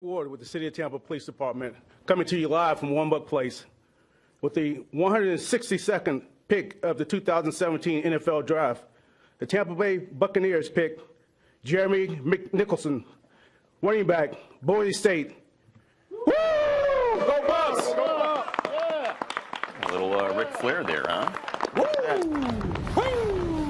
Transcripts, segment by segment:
Ward with the City of Tampa Police Department, coming to you live from One Buck Place with the 162nd pick of the 2017 NFL Draft. The Tampa Bay Buccaneers pick Jeremy McNichols, running back, Boise State. Woo! Go Bucks! Go Bucks! Yeah. A little Ric Flair there, huh? Woo!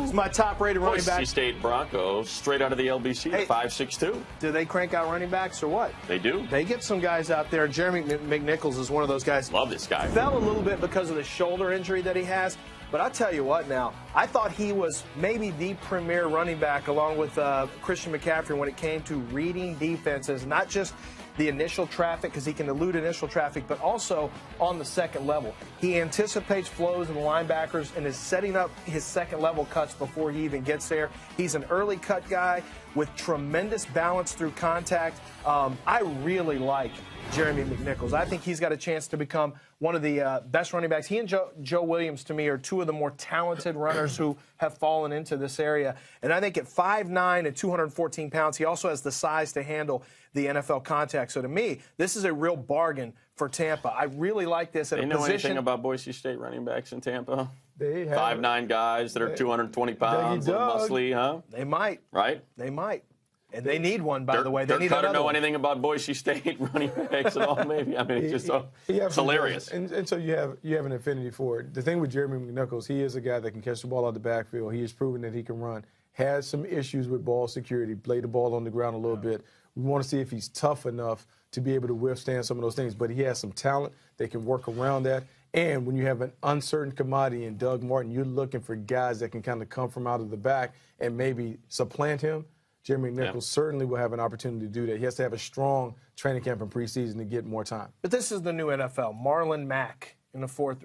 It's my top-rated running back. Boise State Broncos, straight out of the LBC, Hey, 5'6". Do they crank out running backs or what? They do. They get some guys out there. Jeremy McNichols is one of those guys. Love this guy. Fell a little bit because of the shoulder injury that he has. But I'll tell you what now, I thought he was maybe the premier running back along with Christian McCaffrey when it came to reading defenses, not just the initial traffic, because he can elude initial traffic, but also on the second level. He anticipates flows of the linebackers and is setting up his second level cuts before he even gets there. He's an early cut guy with tremendous balance through contact. I really like Jeremy McNichols. I think he's got a chance to become one of the best running backs. He and Joe Williams, to me, are two of the more talented runners who have fallen into this area. And I think at 5'9" and 214 pounds, he also has the size to handle the NFL contact. So to me, this is a real bargain for Tampa. I really like this at a position. They know anything about Boise State running backs in Tampa? They have 5'9" guys that are 220 pounds, muscly, huh? They might. Right? They might. And they need one, by the way. They need another another know one. anything about Boise State running backs at all? Maybe. I mean, it's just it's hilarious. And so you have an affinity for it. The thing with Jeremy McNichols, he is a guy that can catch the ball out of the backfield. He has proven that he can run. Has some issues with ball security. Played the ball on the ground a little bit. We want to see if he's tough enough to be able to withstand some of those things. But he has some talent. They can work around that. And when you have an uncertain commodity in Doug Martin, you're looking for guys that can kind of come from out of the back and maybe supplant him. Jeremy McNichols certainly will have an opportunity to do that. He has to have a strong training camp in preseason to get more time. But this is the new NFL. Marlon Mack in the fourth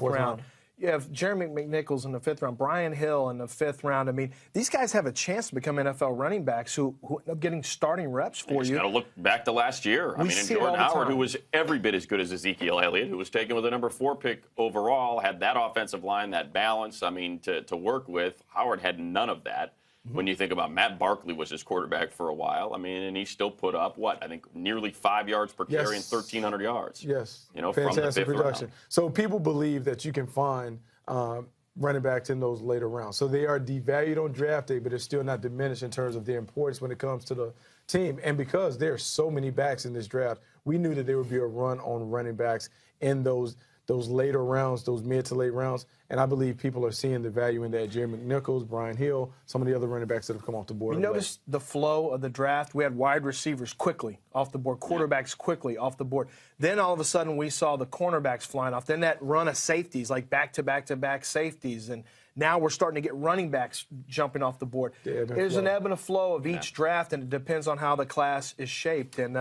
round. You have Jeremy McNichols in the fifth round, Brian Hill in the fifth round. I mean, these guys have a chance to become NFL running backs who end up getting starting reps for you. You got to look back to last year. I mean, and Jordan Howard, who was every bit as good as Ezekiel Elliott, who was taken with a number 4 pick overall, had that offensive line, that balance, I mean, to work with. Howard had none of that. When you think about Matt Barkley was his quarterback for a while, I mean, and he still put up, I think nearly 5 yards per carry and 1,300 yards. Yes. You know, fantastic from the fifth production. round. So people believe that you can find running backs in those later rounds. So they are devalued on draft day, but they're still not diminished in terms of their importance when it comes to the team. And because there are so many backs in this draft, we knew that there would be a run on running backs in those later rounds, those mid to late rounds. And I believe people are seeing the value in that. Jeremy McNichols, Brian Hill, some of the other running backs that have come off the board. You notice the flow of the draft. We had wide receivers quickly off the board, quarterbacks quickly off the board. Then all of a sudden we saw the cornerbacks flying off. Then that run of safeties, like back-to-back-to-back safeties. And now we're starting to get running backs jumping off the board. There's an ebb and a flow of each draft, and it depends on how the class is shaped. And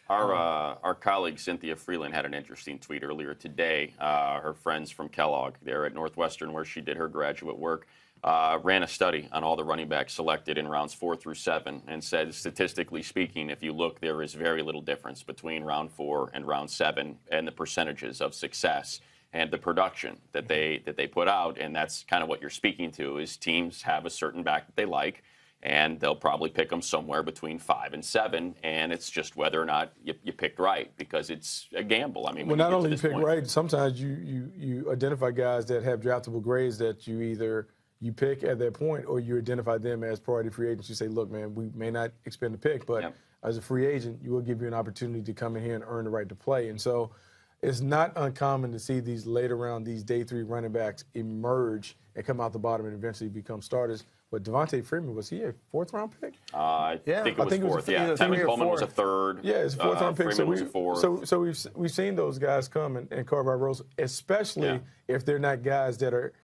our colleague Cynthia Freeland had an interesting tweet earlier today. Her friends from Kellogg, there at Northwestern, where she did her graduate work, ran a study on all the running backs selected in rounds 4 through 7 and said, statistically speaking, if you look, there is very little difference between round 4 and round 7 and the percentages of success and the production that they put out. And that's kind of what you're speaking to, is teams have a certain back that they like, and they'll probably pick them somewhere between 5 and 7, and it's just whether or not you picked right, because it's a gamble. I mean, well, not only you pick right, sometimes you identify guys that have draftable grades that you either you pick at that point or you identify them as priority free agents. You say, look, man, we may not expend a pick, but as a free agent, you will give you an opportunity to come in here and earn the right to play. And so it's not uncommon to see these later round, these day 3 running backs emerge and come out the bottom and eventually become starters. But Devontae Freeman, was he a 4th round pick? I think it was 4th. Yeah, Tevin Coleman was a 3rd. Yeah, it's a 4th round pick. Freeman was a 4th. So we've seen those guys come and carve our roles, especially if they're not guys that are